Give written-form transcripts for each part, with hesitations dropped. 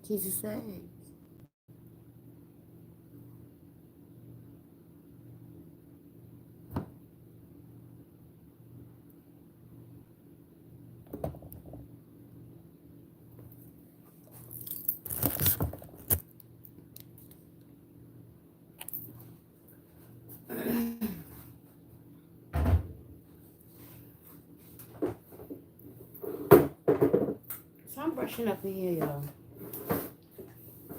Jesus saves. So I'm brushing up in here, y'all.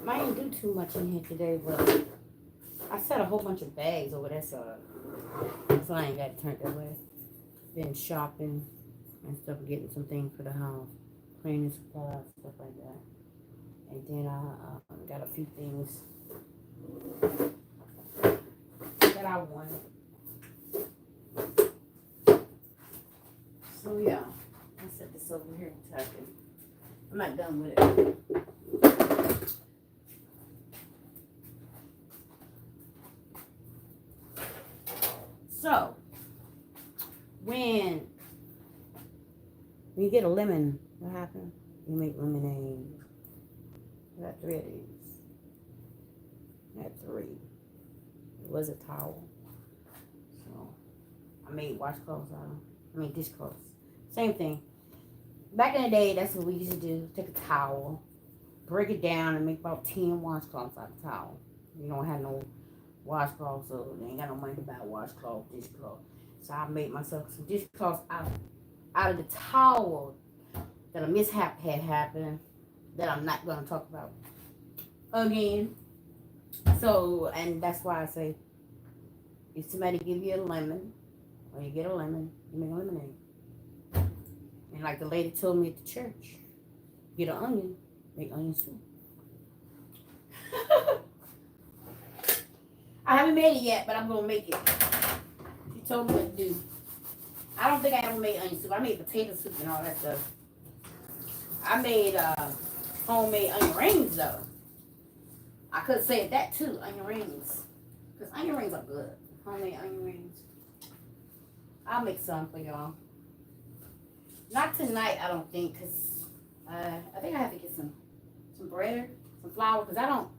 I didn't do too much in here today, but I set a whole bunch of bags over that side. So I ain't got it turned that way. Been shopping and stuff, getting some things for the house. Cleaning supplies, stuff like that. And then I got a few things that I wanted. So yeah, I set this over here and tuck it. I'm not done with it. So when you get a lemon, what happens? You make lemonade. I got 3 of these. I had 3. It was a towel. So I made washcloths out of. I mean dishcloths. Same thing. Back in the day, that's what we used to do. Take a towel, break it down, and make about 10 washcloths out of the towel. You don't have no washcloths, so they ain't got no money to buy washcloth, dishcloth. So I made myself some dishcloths out of the towel that a mishap had happened that I'm not going to talk about again. So, and that's why I say, if somebody give you a lemon, or you get a lemon, you make a lemonade. And like the lady told me at the church, get an onion, make onion soup. I haven't made it yet, but I'm going to make it. She told me what to do. I don't think I ever made onion soup. I made potato soup and all that stuff. I made homemade onion rings, though. I could say that, too, onion rings. Because onion rings are good. Homemade onion rings. I'll make some for y'all. Not tonight, I don't think, because I think I have to get some bread, some flour, because I don't,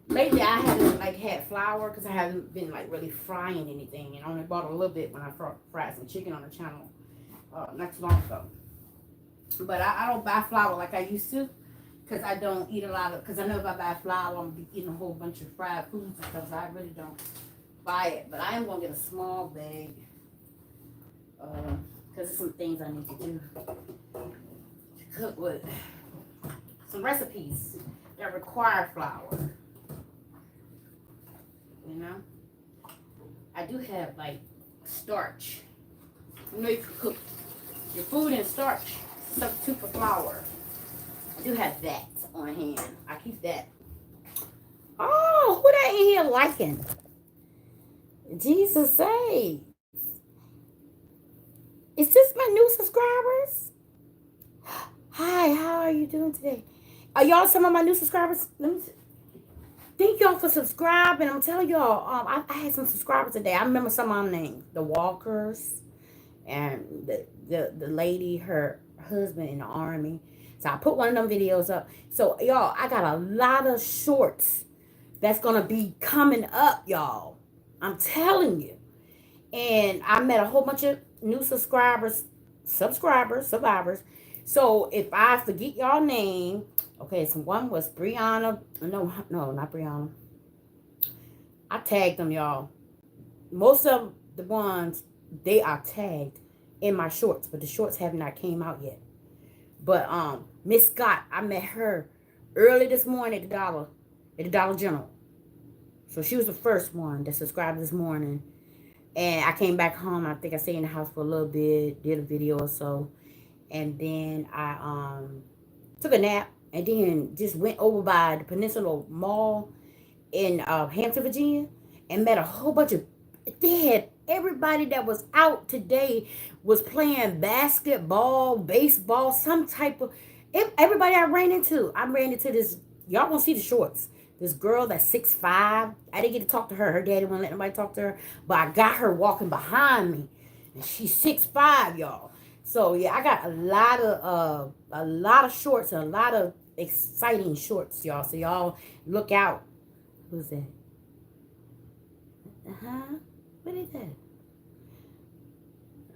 lately I haven't like had flour because I haven't been like really frying anything, and I only bought a little bit when I fried some chicken on the channel not too long ago. But I don't buy flour like I used to, because I don't eat a lot of, because I know if I buy flour, I'm going to be eating a whole bunch of fried foods and stuff, so I really don't buy it. But I am going to get a small bag, because there's some things I need to do to cook with. Some recipes that require flour. You know? I do have like starch. You know you can cook your food in starch, substitute for flour. I do have that on hand. I keep that. Oh, who that in here liking? Jesus sakes. Is this my new subscribers? Hi, how are you doing today? Are y'all some of my new subscribers? Let me see. Thank y'all for subscribing. I'm telling y'all, I had some subscribers today. I remember some of them names. The Walkers and the lady, her husband in the army. So I put one of them videos up. So y'all, I got a lot of shorts that's gonna be coming up, y'all. I'm telling you. And I met a whole bunch of new survivors. So if I forget y'all name, okay, so one was Brianna. No, not Brianna. I tagged them, y'all. Most of the ones, they are tagged in my shorts, but the shorts have not came out yet. But Miss Scott, I met her early this morning at the Dollar General. So she was the first one that subscribed this morning. And I came back home. I think I stayed in the house for a little bit, did a video or so. And then I took a nap and then just went over by the Peninsula Mall in Hampton, Virginia, and met a whole bunch of, they had everybody that was out today was playing basketball, baseball, some type of, everybody I ran into this, y'all gonna see the shorts. This girl that's 6'5". I didn't get to talk to her. Her daddy wouldn't let nobody talk to her. But I got her walking behind me. And she's 6'5", y'all. So yeah, I got a lot of shorts and a lot of exciting shorts, y'all. So y'all look out. Who's that? Uh-huh. What is that?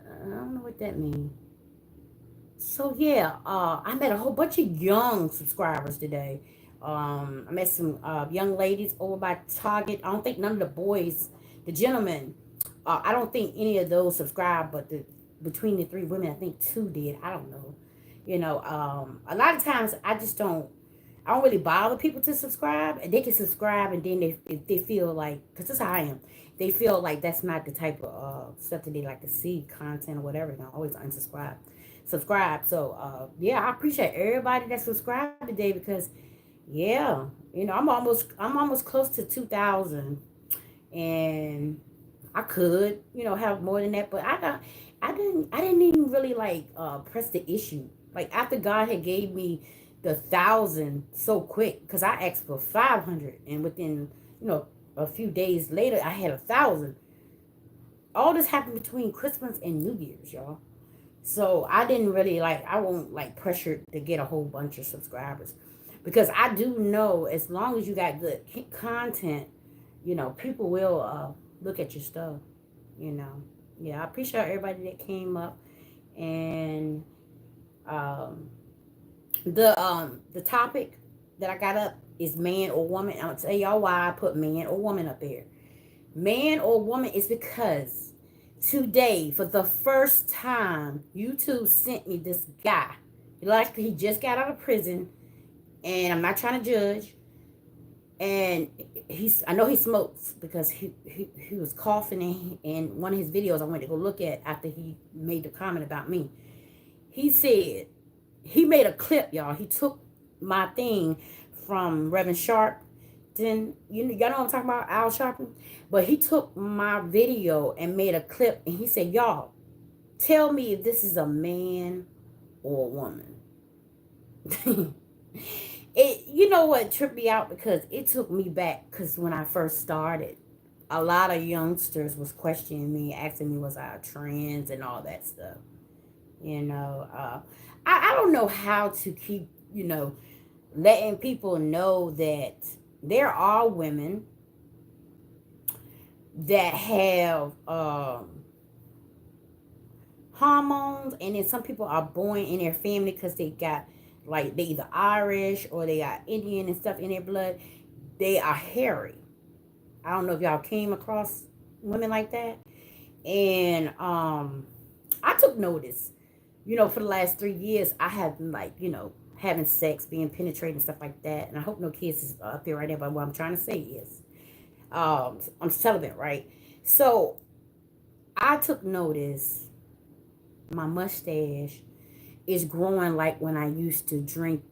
I don't know what that means. So yeah, I met a whole bunch of young subscribers today. I met some young ladies over by Target. I don't think none of the boys, the gentlemen, I don't think any of those subscribed, but between the three women, I think two did. I don't know. A lot of times I don't really bother people to subscribe, and they can subscribe, and then if they feel like, because that's how I am, they feel like that's not the type of stuff that they like to see, content or whatever, they can always unsubscribe, subscribe. So yeah, I appreciate everybody that subscribed today because yeah, I'm almost close to 2,000, and I could have more than that, but I didn't even really like press the issue. Like after God had gave me the 1,000 so quick, because I asked for 500, and within a few days later I had 1,000. All this happened between Christmas and New Year's, y'all. So I didn't really like. I won't like pressure to get a whole bunch of subscribers, because I do know as long as you got good content, people will look at your stuff. You know, yeah. I appreciate everybody that came up, and um, the topic that I got up is man or woman. I'll tell y'all why I put man or woman up there. Man or woman is because today, for the first time, YouTube sent me this guy. Like he just got out of prison, and I'm not trying to judge. And I know he smokes because he was coughing in one of his videos I went to go look at after he made the comment about me. He said he made a clip, y'all. He took my thing from Reverend Sharp. Then y'all know what I'm talking about, Al Sharpton. But he took my video and made a clip, and he said, "Y'all, tell me if this is a man or a woman." You know what tripped me out, because it took me back, because when I first started, a lot of youngsters was questioning me, asking me was I trans and all that stuff. I don't know how to keep letting people know that there are women that have hormones, and then some people are born in their family because they got, like, they either Irish or they got Indian and stuff in their blood. They are hairy. I don't know if y'all came across women like that. And I took notice. For the last 3 years, I have been, like, having sex, being penetrated and stuff like that. And I hope no kids is up there right now, but what I'm trying to say is, I'm celibate, right? So I took notice my mustache is growing like when I used to drink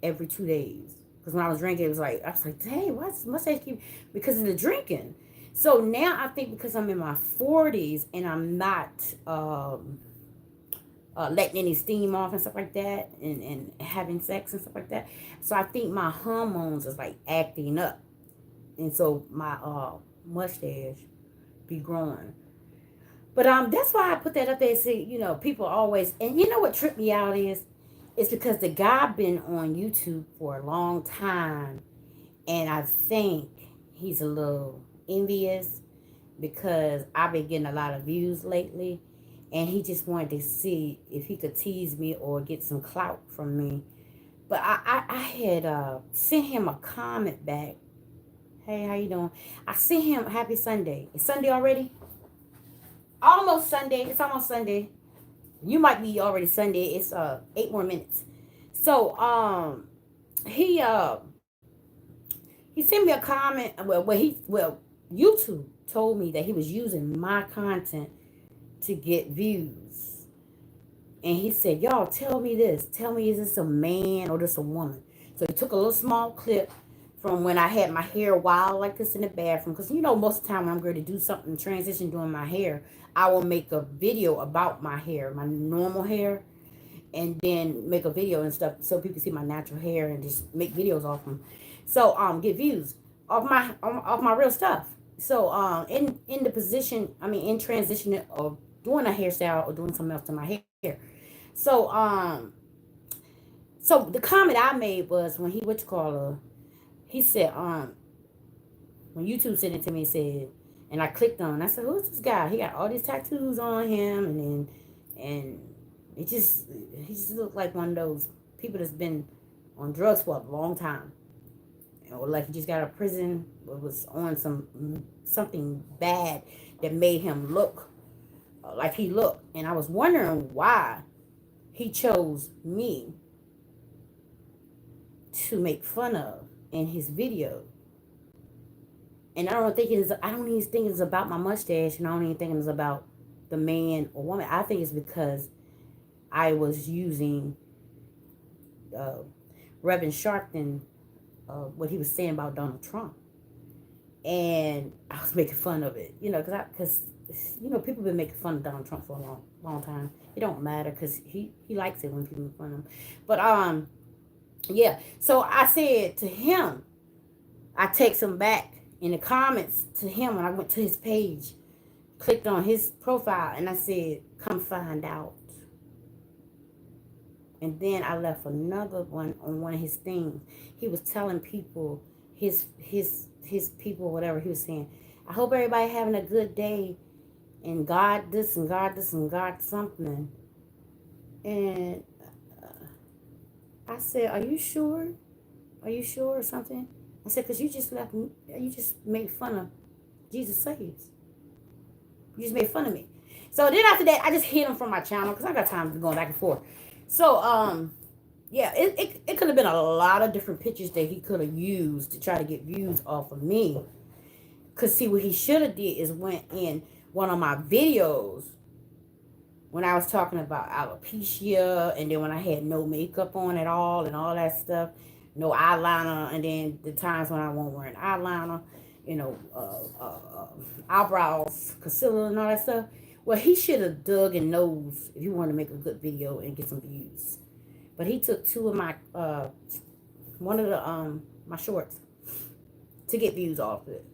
every 2 days. Because when I was drinking, I was like, dang, why does mustache keep, because of the drinking. So now I think because I'm in my 40s and I'm not letting any steam off and stuff like that, and having sex and stuff like that. So I think my hormones is like acting up. And so my mustache be growing. But that's why I put that up there and say, people always, and you know what tripped me out is, it's because the guy been on YouTube for a long time, and I think he's a little envious because I've been getting a lot of views lately, and he just wanted to see if he could tease me or get some clout from me. But I had sent him a comment back. Hey, how you doing? I sent him happy Sunday. It's Sunday already? Almost Sunday. It's almost Sunday. You might be already Sunday. It's 8 more minutes. So he sent me a comment. YouTube told me that he was using my content to get views. And he said, y'all, tell me this. Tell me, is this a man or this a woman? So he took a little small clip from when I had my hair wild like this in the bathroom. Because, most of the time when I'm going to do something, transition doing my hair, I will make a video about my hair, my normal hair, and then make a video and stuff so people see my natural hair and just make videos off them. So, get views off my real stuff. So, in the position, in transition of doing a hairstyle or doing something else to my hair. So, So the comment I made was when he he said, when YouTube sent it to me, it said, and I clicked on it, I said, who's this guy? He got all these tattoos on him, and it just he just looked like one of those people that's been on drugs for a long time. Or like he just got out of prison, or was on something bad that made him look like he looked. And I was wondering why he chose me to make fun of in his video. And I don't even think it's about my mustache, and I don't even think it's about the man or woman. I think it's because I was using Reverend Sharpton, what he was saying about Donald Trump, and I was making fun of it, because people have been making fun of Donald Trump for a long, long time. It don't matter because he likes it when people make fun of him. But yeah. So I said to him, I text him back in the comments to him when I went to his page, clicked on his profile, and I said, "Come find out." And then I left another one on one of his things. He was telling people, his people, whatever he was saying, I hope everybody having a good day, and God this and God this and God something. And I said, are you sure? Are you sure or something? I said, because you just made fun of Jesus Saves. You just made fun of me. So then after that, I just hid him from my channel because I got time to going back and forth. So, yeah, it could have been a lot of different pictures that he could have used to try to get views off of me. Because, see, what he should have did is went in one of my videos when I was talking about alopecia, and then when I had no makeup on at all and all that stuff, no eyeliner, and then the times when I wasn't wearing eyeliner, eyebrows, concealer, and all that stuff. Well, he should have dug and knows if he wanted to make a good video and get some views. But he took two of my, one of the, my shorts to get views off of it.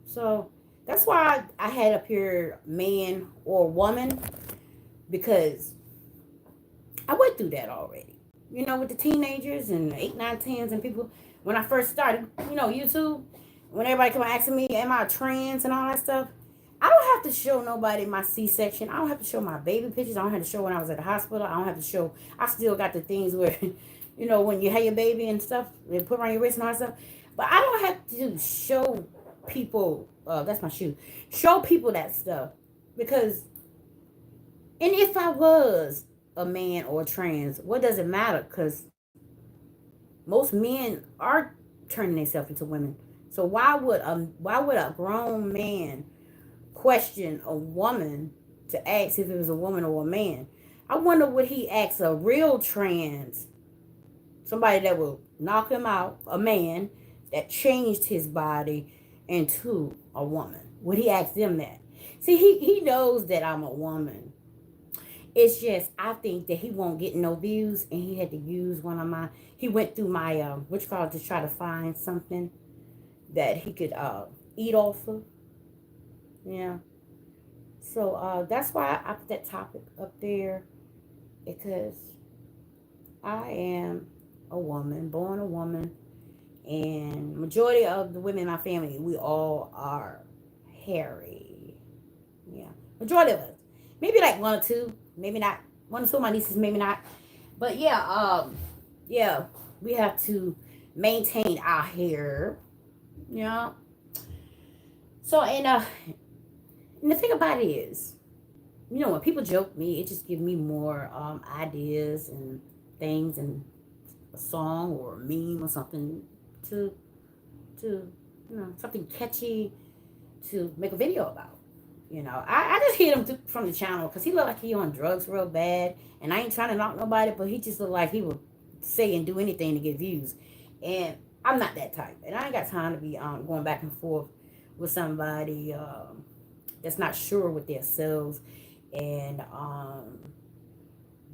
So that's why I had up here man or woman, because I went through that already. With the teenagers and 8, 9, 10s and people. When I first started, YouTube, when everybody come asking me, am I trans and all that stuff, I don't have to show nobody my C-section. I don't have to show my baby pictures. I don't have to show when I was at the hospital. I don't have to show. I still got the things where, when you have your baby and stuff, they put around your wrist and all that stuff. But I don't have to show people, that's my shoe, show people that stuff. Because, and if I was a man or trans, what does it matter? Because most men are turning themselves into women. So why would a grown man question a woman to ask if it was a woman or a man? I wonder what he asked a real trans, somebody that will knock him out, a man that changed his body into a woman. Would he ask them that? See, he knows that I'm a woman. It's just, I think that he won't get no views, and he had to use one of my, he went through my, to try to find something that he could eat off of. Yeah. So that's why I put that topic up there, because I am a woman, born a woman, and majority of the women in my family, we all are hairy. Yeah. Majority of us. Maybe like one or two, maybe not. One or two of my nieces, maybe not. But yeah, we have to maintain our hair. Yeah. So, and the thing about it is, when people joke me, it just gives me more ideas and things, and a song or a meme or something to something catchy to make a video about. I just hit him from the channel because he looked like he on drugs real bad, and I ain't trying to knock nobody, but he just looked like he would say and do anything to get views, and I'm not that type, and I ain't got time to be going back and forth with somebody that's not sure with themselves, and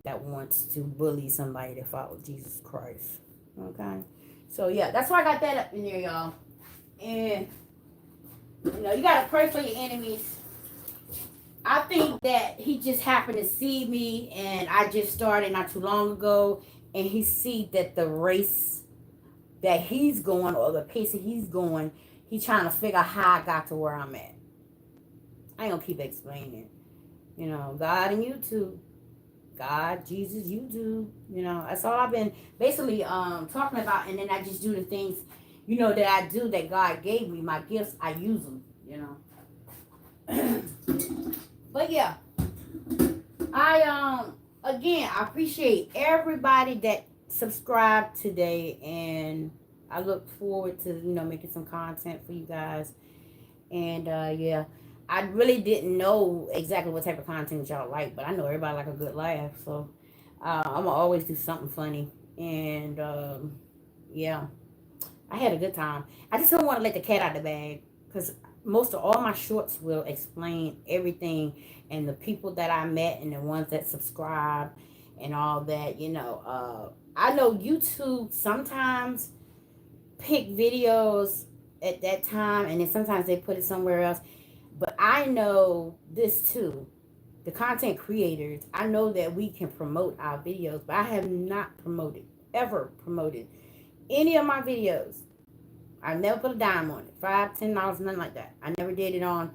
that wants to bully somebody that follows Jesus Christ. Okay, so yeah, that's why I got that up in there, y'all. And you gotta pray for your enemies. I think that he just happened to see me, and I just started not too long ago, and he see that the race that he's going, or the pace that he's going, he trying to figure out how I got to where I'm at. I ain't gonna keep explaining. God and YouTube. God, Jesus, you do. That's all I've been basically talking about, and then I just do the things, that I do that God gave me. My gifts, I use them. But yeah, I again, I appreciate everybody that subscribed today, and I look forward to making some content for you guys. And yeah, I really didn't know exactly what type of content y'all like, but I know everybody like a good laugh, so I'm gonna always do something funny. And yeah, I had a good time. I just don't want to let the cat out of the bag, because most of all my shorts will explain everything, and the people that I met and the ones that subscribe and all that. I know YouTube sometimes pick videos at that time, and then sometimes they put it somewhere else. But I know this too. The content creators, I know that we can promote our videos, but I have not ever promoted any of my videos. I never put a dime on it. $5, $10, nothing like that. I never did it on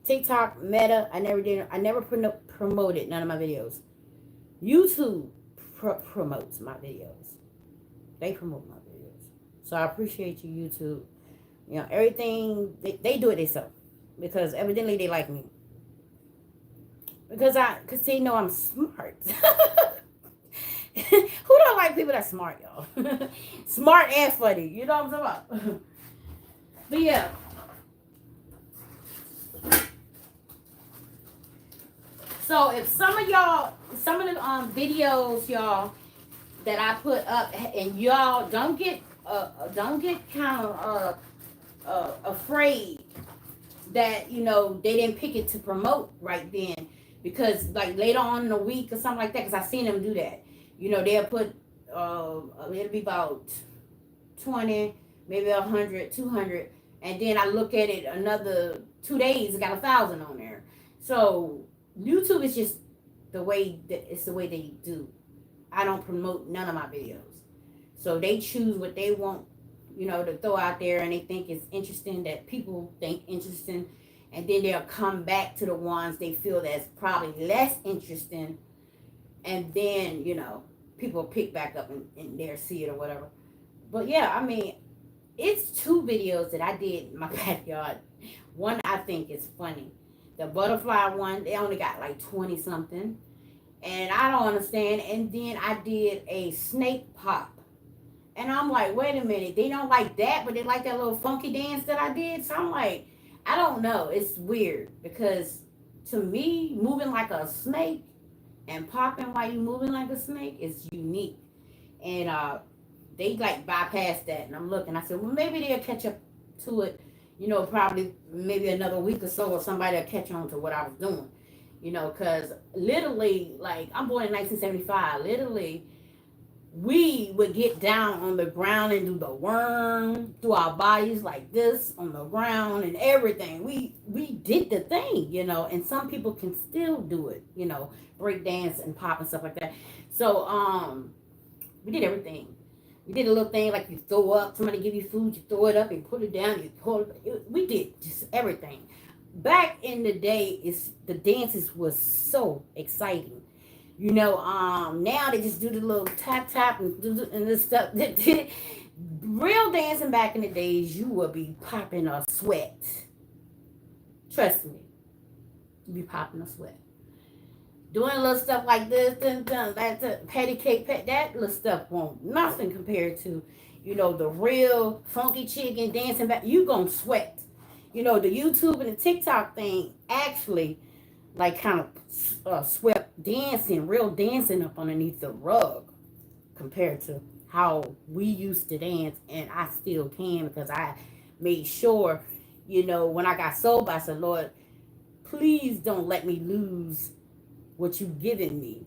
TikTok, Meta. I never promoted none of my videos. YouTube promotes my videos. They promote my videos. So I appreciate you, YouTube. Everything, they do it themselves. Because evidently they like me. Because they know I'm smart. Who don't like people that's smart, y'all? Smart and funny. You know what I'm talking about? But yeah. So if some of the videos, y'all, that I put up, and y'all don't get kind of afraid that they didn't pick it to promote right then, because like later on in the week or something like that, because I seen them do that. They'll put it'll be about 20, maybe 100, 200, and then I look at it another 2 days, it got 1,000 on there. So YouTube is just the way they do. I don't promote none of my videos, so they choose what they want to throw out there, and they think it's interesting, that people think interesting, and then they'll come back to the ones they feel that's probably less interesting, and then people pick back up and they'll see it or whatever. But yeah, I mean, it's 2 videos that I did in my backyard. One I think is funny. The butterfly one, they only got like 20 something, and I don't understand. And then I did a snake pop. And I'm like, wait a minute, they don't like that, but they like that little funky dance that I did. So I'm like, I don't know. It's weird, because to me, moving like a snake and popping while you moving like a snake is unique. And they like bypassed that. And I'm looking, I said, well, maybe they'll catch up to it, probably maybe another week or so, or somebody will catch on to what I was doing. Because literally, like, I'm born in 1975, literally, we would get down on the ground and do the worm through our bodies like this on the ground and everything. We did the thing, and some people can still do it, break dance and pop and stuff like that. So we did everything. We did a little thing like you throw up, somebody give you food, you throw it up and put it down, you pull it. We did just everything. Back in the day, the dances was so exciting. Now they just do the little tap and this stuff. Real dancing back in the days, you would be popping a sweat. Trust me, you be popping a sweat. Doing little stuff like this, that patty cake, that little stuff won't nothing compared to, the real funky chicken dancing back. You gonna sweat. The YouTube and the TikTok thing actually, like, kind of swept real dancing up underneath the rug compared to how we used to dance, and I still can, because I made sure, when I got sober, I said, Lord, please don't let me lose what you've given me,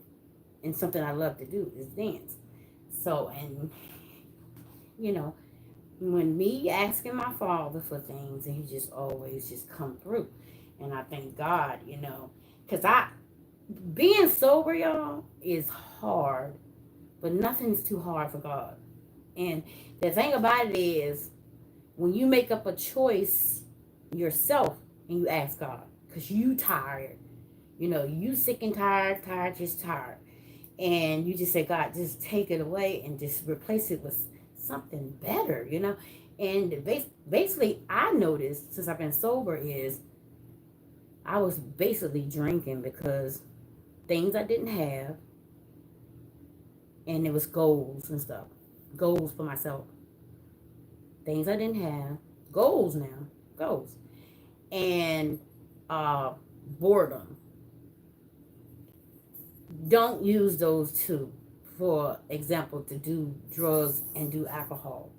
and something I love to do is dance. So, and when me asking my Father for things, and he just always just come through, and I thank God, because being sober, y'all, is hard but nothing's too hard for God. And the thing about it is, when you make up a choice yourself and you ask God, because you tired, you sick and tired, just tired. And you just say, God, just take it away and just replace it with something better, And basically, I noticed since I've been sober is I was basically drinking because things I didn't have, and it was goals and stuff. Goals for myself. Things I didn't have. Goals now. Goals. And boredom. Don't use those two, for example, to do drugs and do alcohol.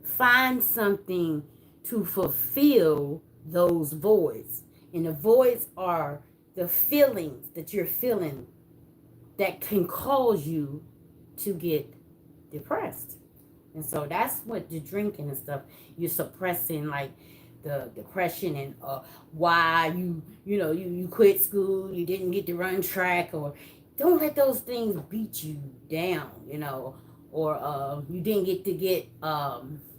Find something to fulfill those voids. And the voids are the feelings that you're feeling that can cause you to get depressed. And so that's what the drinking and stuff, you're suppressing like the depression and why you quit school, you didn't get to run track, or don't let those things beat you down, or you didn't get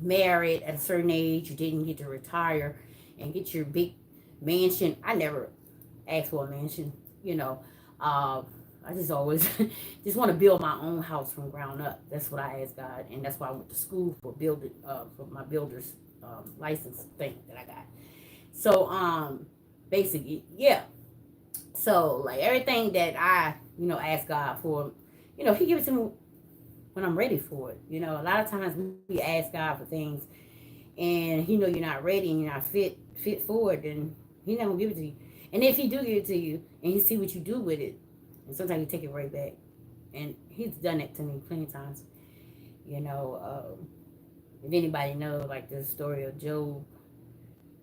married at a certain age, you didn't get to retire and get your big mansion. I never asked for a mansion, I just always just want to build my own house from ground up. That's what I asked God, and that's why I went to school for for my builder's license thing that I got. So basically, yeah. So like everything that I ask God for, He gives it to me when I'm ready for it. A lot of times we ask God for things, and He know you're not ready and you're not fit for it, then He's not gonna give it to you. And if He do give it to you, and He see what you do with it. And sometimes you take it right back. And He's done it to me plenty of times. If anybody knows, like the story of Job,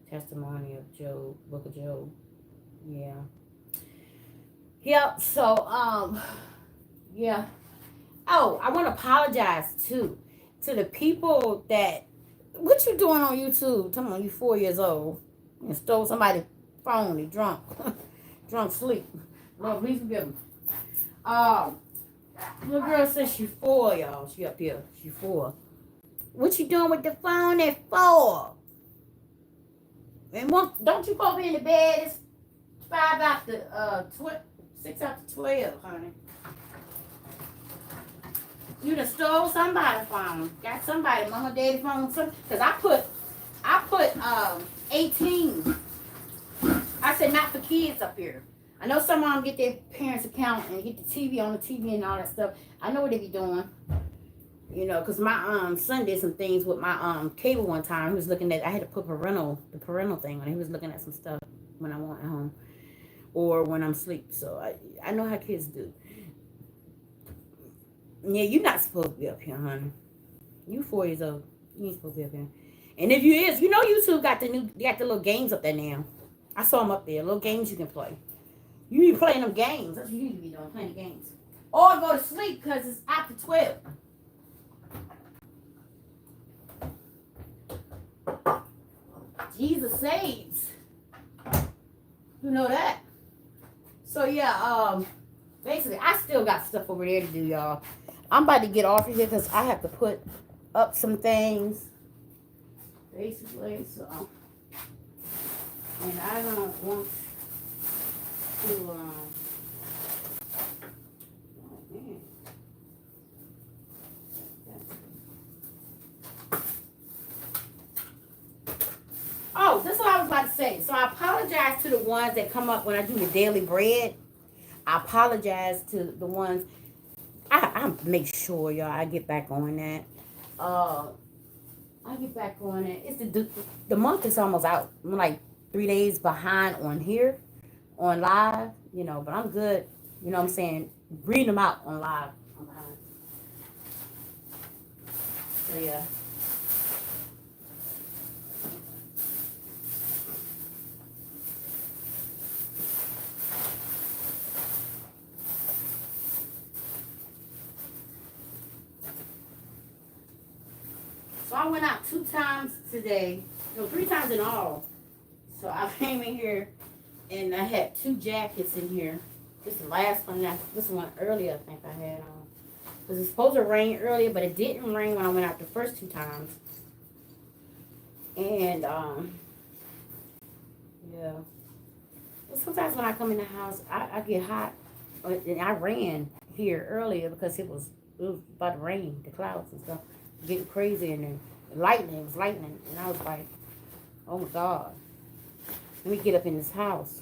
testimony of Job, book of Job. Yeah. Yep. So, yeah. Oh, I want to apologize too to the people that, what you doing on YouTube? Tell me, you 4 years old and stole somebody's phone. He drunk. Drunk sleep. Lord, please forgive me. Little girl says she 4, y'all. She up here. She 4. What you doing with the phone at 4? And don't you go in the bed? It's 5 after 6 after 12, honey. You done stole somebody's phone. Got somebody, mama, daddy phone. Cause I put 18. I said not for kids up here. I know some of them get their parents' account and get the TV on the TV and all that stuff. I know what they be doing. Because my son did some things with my cable one time. He was looking at, I had to put the parental thing on. He was looking at some stuff when I went home or when I'm asleep. So I know how kids do. Yeah, you're not supposed to be up here, honey. You 4 years old. You ain't supposed to be up here. And if you is, YouTube got the little games up there now. I saw them up there. Little games you can play. You be playing them games. That's what you need to be doing, playing games. Or go to sleep because it's after 12. Jesus saves. You know that. So yeah, basically I still got stuff over there to do, y'all. I'm about to get off of here because I have to put up some things. Basically, so. And I don't want to, oh, this is what I was about to say. So I apologize to the ones that come up when I do the daily bread. I apologize to the ones. I make sure, y'all, I get back on that. I get back on it. It's the month is almost out. I'm like 3 days behind on here, on live, but I'm good. You know what I'm saying? Reading them out on live. I'm behind. So yeah. So I went out 2 times today. No, 3 times in all. So I came in here and I had 2 jackets in here. This is the last one. This one earlier I think I had on. It was supposed to rain earlier, but it didn't rain when I went out the first 2 times. And, yeah. And sometimes when I come in the house, I get hot. And I ran here earlier because it was about to rain, the clouds and stuff. Getting crazy in there. Lightning, it was lightning. And I was like, oh my God. Let me get up in this house.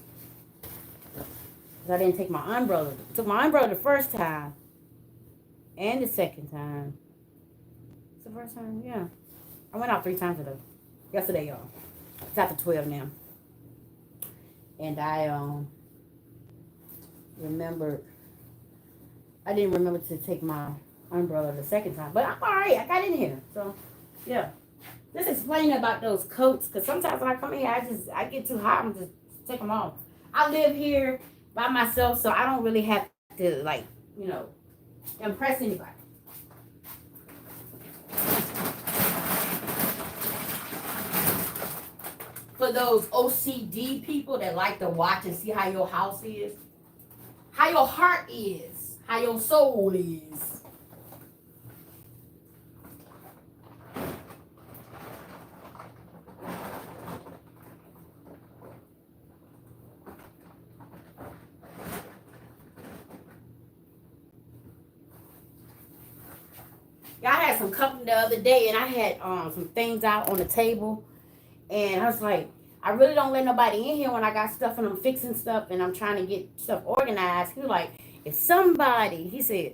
Because I didn't take my umbrella. I took my umbrella the first time. And the second time. It's the first time, yeah. I went out 3 times today. Yesterday, y'all. It's after 12 now. And I didn't remember to take my umbrella the second time. But I'm alright. I got in here. So, yeah. Just explaining about those coats. Because sometimes when I come here, I get too hot and just take them off. I live here by myself, so I don't really have to, like, impress anybody. For those OCD people that like to watch and see how your house is, how your heart is, how your soul is. I had some company the other day, and I had some things out on the table, and I was like, I really don't let nobody in here when I got stuff and I'm fixing stuff and I'm trying to get stuff organized. He was like, he said,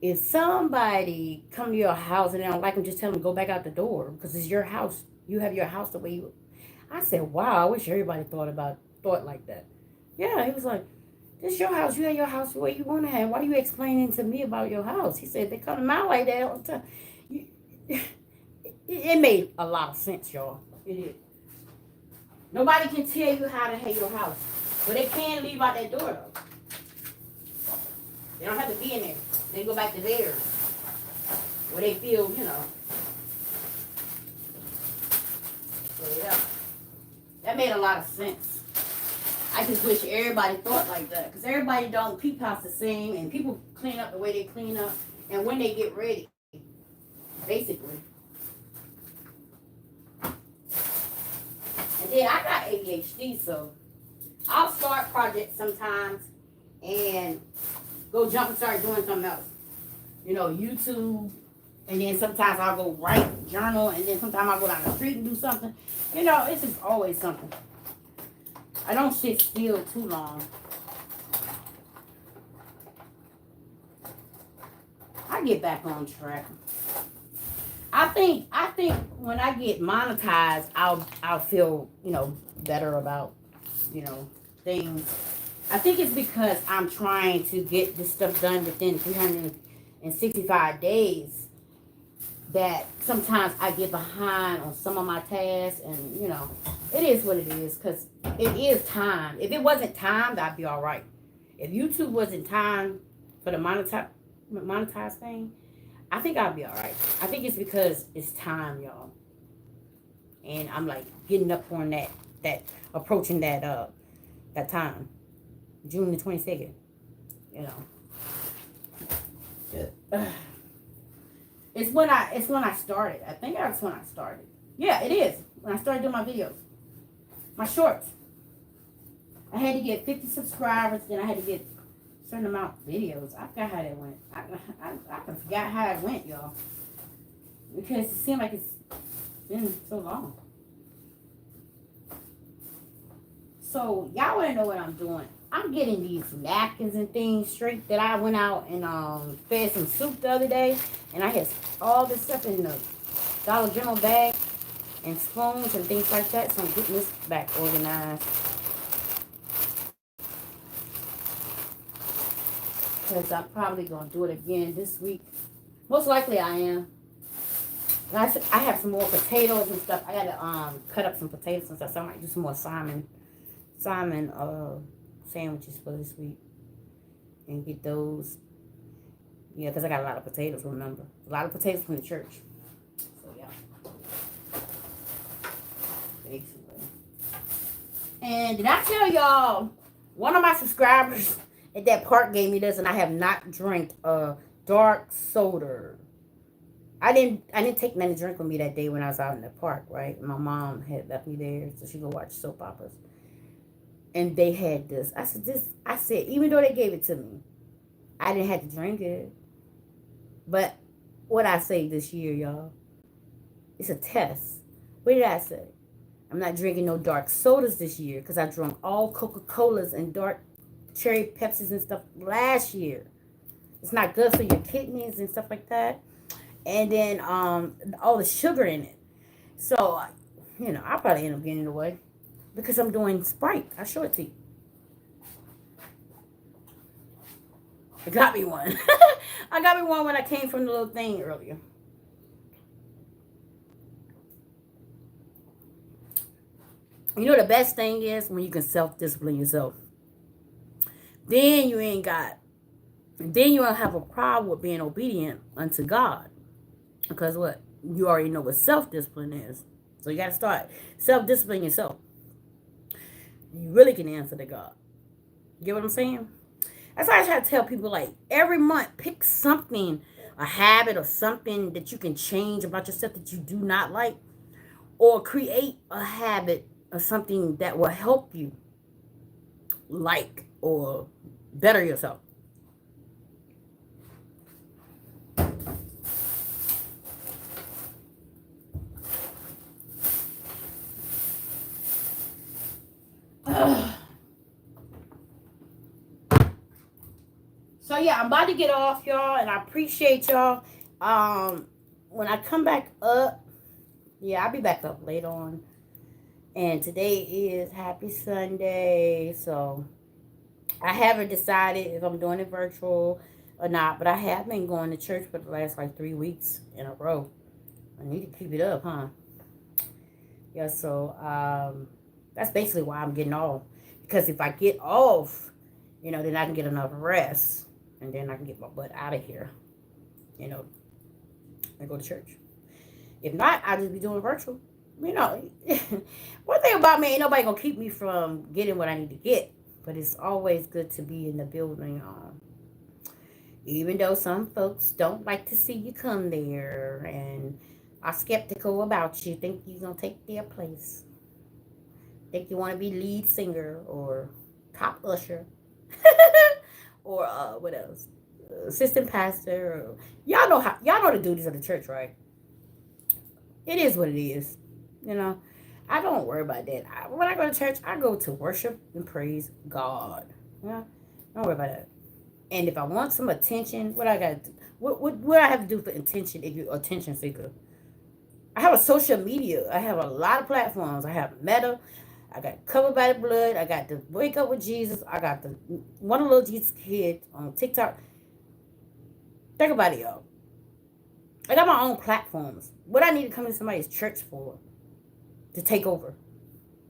if somebody come to your house and they don't like them, just tell them to go back out the door because it's your house. You have your house the way you. I said, wow, I wish everybody thought like that. Yeah, he was like, this is your house. You have your house the way you want to have. Why are you explaining to me about your house? He said, they come to my like that all the time. It made a lot of sense, y'all. It did. Nobody can tell you how to have your house. But they can leave out that door, though. They don't have to be in there. They go back to theirs. Where they feel, So, yeah. That made a lot of sense. I just wish everybody thought like that. Because everybody don't keep house the same. And people clean up the way they clean up. And when they get ready. Basically. And then I got ADHD, so I'll start projects sometimes and go jump and start doing something else. YouTube. And then sometimes I'll go write, journal, and then sometimes I'll go down the street and do something. It's just always something. I don't sit still too long. I get back on track. I think when I get monetized, I'll feel, better about, things. I think it's because I'm trying to get this stuff done within 365 days that sometimes I get behind on some of my tasks, and it is what it is, because it is time. If it wasn't timed, I'd be all right. If YouTube wasn't timed for the monetize thing, I think I'll be all right. I think it's because it's time, y'all. And I'm like getting up on that approaching that time. June the 22nd. It's when I started. I think that's when I started. Yeah, it is. When I started doing my videos. My shorts. I had to get 50 subscribers, then I had to get certain amount of videos. I forgot how that went. I forgot how it went, y'all. Because it seemed like it's been so long. So, y'all want to know what I'm doing. I'm getting these napkins and things straight that I went out and fed some soup the other day. And I had all this stuff in the Dollar General bag and spoons and things like that. So I'm getting this back organized. Because I'm probably going to do it again this week. Most likely I am. I have some more potatoes and stuff. I got to cut up some potatoes and stuff. So I might do some more Simon sandwiches for this week. And get those. Yeah, because I got a lot of potatoes, remember. A lot of potatoes from the church. So, yeah. Basically. And did I tell y'all, one of my subscribers at that park gave me this, and I have not drank dark soda. I didn't take nothing to drink with me that day when I was out in the park, right? My mom had left me there so she could watch soap operas. And they had this. I said, even though they gave it to me, I didn't have to drink it. But what I say this year, y'all, it's a test. What did I say? I'm not drinking no dark sodas this year because I drank all Coca-Colas and dark cherry Pepsis and stuff last year. It's not good for your kidneys and stuff like that. And then all the sugar in it. So, I'll probably end up getting it away because I'm doing Sprite. I'll show it to you. I got me one. I got me one when I came from the little thing earlier. You know the best thing is when you can self-discipline yourself. Then you ain't got, then you don't have a problem with being obedient unto God. Because what? You already know what self-discipline is. So you got to start self-disciplining yourself. You really can answer to God. You get what I'm saying? That's why I try to tell people, like, every month, pick something, a habit or something that you can change about yourself that you do not like. Or create a habit or something that will help you like or better yourself. So yeah, I'm about to get off, y'all, and I appreciate y'all. When I come back up, yeah, I'll be back up later on. And today is Happy Sunday, so I haven't decided if I'm doing it virtual or not, but I have been going to church for the last like 3 weeks in a row. I need to keep it up, huh? Yeah, so that's basically why I'm getting off. Because if I get off, then I can get enough rest, and then I can get my butt out of here, and go to church. If not, I'll just be doing virtual. One thing about me, ain't nobody gonna keep me from getting what I need to get. But it's always good to be in the building. Even though some folks don't like to see you come there and are skeptical about you, think you're gonna take their place. Think you want to be lead singer or top usher, or what else? Assistant pastor. Y'all know the duties of the church, right? It is what it is. You know, I don't worry about that. When I go to church, I go to worship and praise God. Don't worry about that. And if I want some attention, what I got to do? What I have to do for attention if you're attention seeker? I have a social media. I have a lot of platforms. I have Meta. I got Covered by the Blood. I got the Wake Up with Jesus. I got the One of the Little Jesus Kids on TikTok. Think about it, y'all. I got my own platforms. What I need to come to somebody's church for? To take over.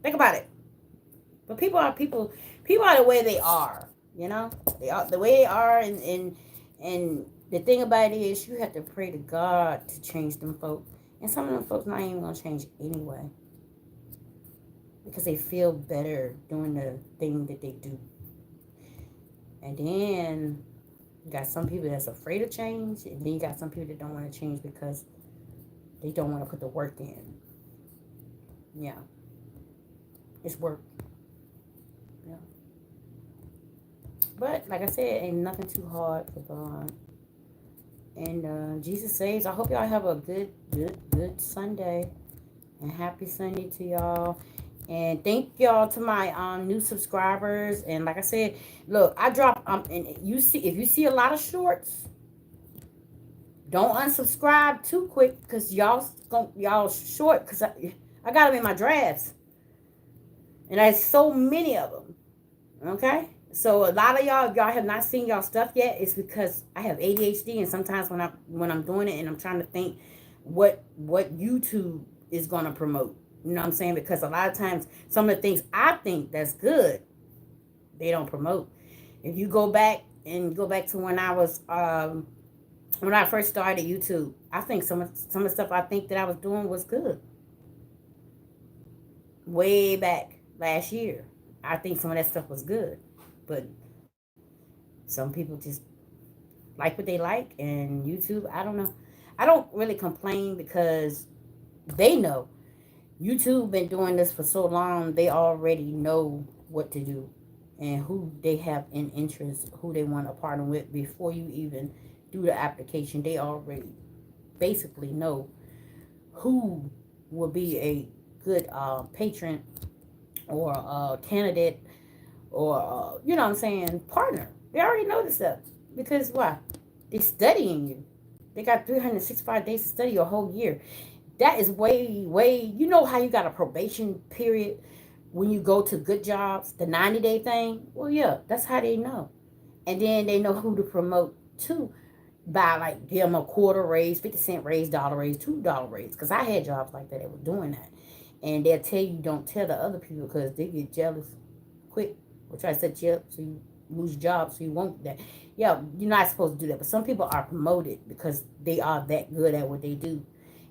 Think about it. But people are people. People are the way they are. They are the way they are, and the thing about it is, you have to pray to God to change them folks. And some of them folks not even gonna change anyway, because they feel better doing the thing that they do. And then you got some people that's afraid of change, and then you got some people that don't want to change because they don't want to put the work in. Yeah, it's work. Yeah. But like I said, ain't nothing too hard for God. And Jesus saves. I hope y'all have a good Sunday. And happy Sunday to y'all. And thank y'all to my new subscribers. And like I said, look, I drop and if you see a lot of shorts, don't unsubscribe too quick, because y'all short, because I got them in my drafts. And there's so many of them. Okay? So a lot of y'all, if y'all have not seen y'all stuff yet, it's because I have ADHD, and sometimes when I'm doing it and I'm trying to think what YouTube is gonna promote. You know what I'm saying? Because a lot of times some of the things I think that's good, they don't promote. If you go back to when I was when I first started YouTube, I think some of the stuff I think that I was doing was good. Way back last year, I think some of that stuff was good. But some people just like what they like, and YouTube, I don't know. I don't really complain because they know. YouTube been doing this for so long, they already know what to do and who they have in interest, who they want to partner with before you even do the application. They already basically know who will be a good patron or candidate or you know what I'm saying, partner. They already know this stuff because why? They studying you. They got 365 days to study your whole year. That is way. You know how you got a probation period when you go to good jobs, the 90-day thing. Well, yeah, that's how they know, and then they know who to promote to by like give them a quarter raise, 50 cent raise, dollar raise, $2 raise. Because I had jobs like that were doing that, and they'll tell you don't tell the other people because they get jealous quick or try to set you up so you lose your job so you won't do that. Yeah, you're not supposed to do that, but some people are promoted because they are that good at what they do.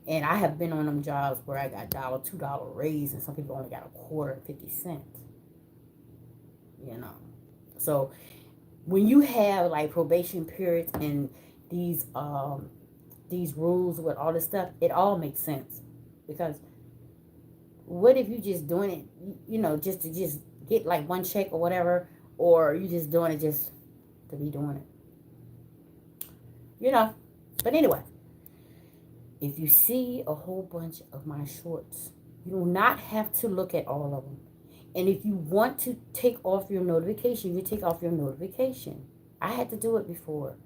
And I have been on them jobs where I got dollar, $2 raise, and some people only got a quarter, 50 cents. You know, so when you have like probation periods and these um these rules with all this stuff, it all makes sense. Because what if you just doing it, you know, just to just get like one check or whatever, or you just doing it just to be doing it, you know? But anyway, if you see a whole bunch of my shorts, you do not have to look at all of them. And if you want to take off your notification, you take off your notification. I had to do it before,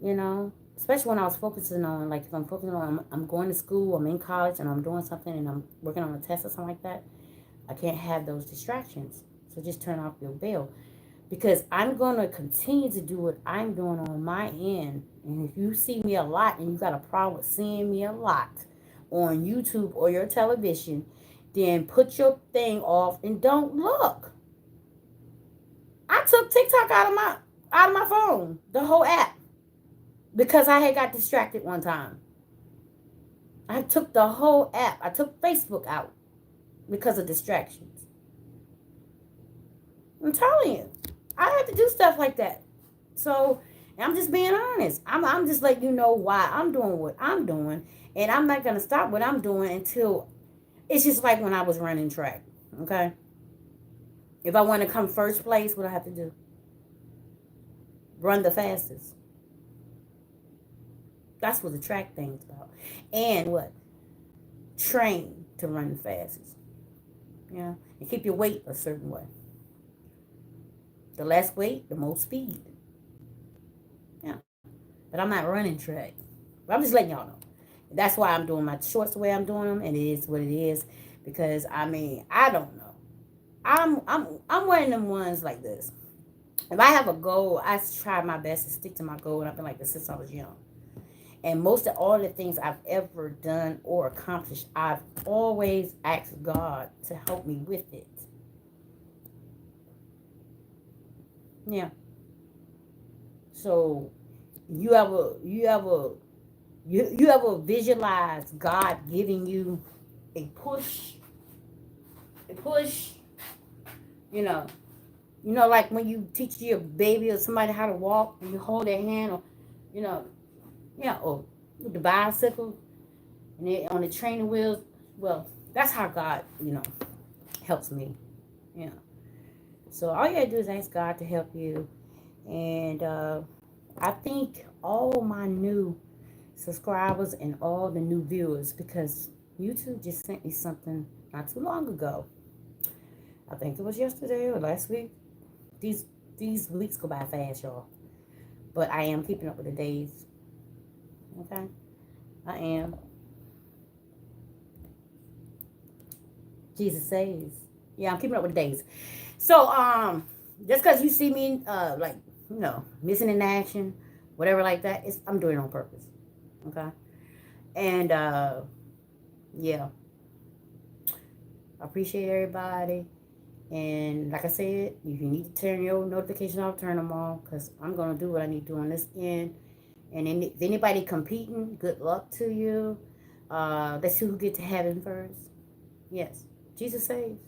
you know, especially when I was focusing on, like, if I'm focusing on, I'm going to school, I'm in college, and I'm doing something, and I'm working on a test or something like that. I can't have those distractions. So just turn off your bell. Because I'm going to continue to do what I'm doing on my end. And if you see me a lot and you got a problem with seeing me a lot on YouTube or your television, then put your thing off and don't look. I took TikTok out of my phone, the whole app, because I had got distracted one time. I took the whole app. I took Facebook out because of distractions. I'm telling you, I had to do stuff like that. So I'm just being honest. I'm just letting you know why I'm doing what I'm doing, and I'm not gonna stop what I'm doing until it's just like when I was running track. Okay, if I want to come first place, what do I have to do? Run the fastest. That's what the track thing's about. And what? Train to run the fastest. Yeah, and keep your weight a certain way. The less weight, the more speed. Yeah, but I'm not running track. But I'm just letting y'all know. That's why I'm doing my shorts the way I'm doing them, and it is what it is. Because I mean, I don't know. I'm one of them ones like this. If I have a goal, I try my best to stick to my goal, and I've been like this since I was young. And most of all the things I've ever done or accomplished, I've always asked God to help me with it. Yeah. So you ever visualize God giving you a push, you know, like when you teach your baby or somebody how to walk and you hold their hand, or you know, yeah, or with the bicycle and they on the training wheels. Well, that's how God, helps me. Yeah. So all you gotta do is ask God to help you, and I think all my new subscribers and all the new viewers, because YouTube just sent me something not too long ago. I think it was yesterday or last week. These weeks go by fast, y'all. But I am keeping up with the days. Okay? I am. Jesus saves. Yeah, I'm keeping up with the days. So, just because you see me, missing in action, whatever like that, I'm doing it on purpose. Okay? And, yeah. I appreciate everybody. And like I said, if you need to turn your notifications off, turn them off, because I'm going to do what I need to do on this end. And if anybody competing, good luck to you. Let's see who get to heaven first. Yes, Jesus saves.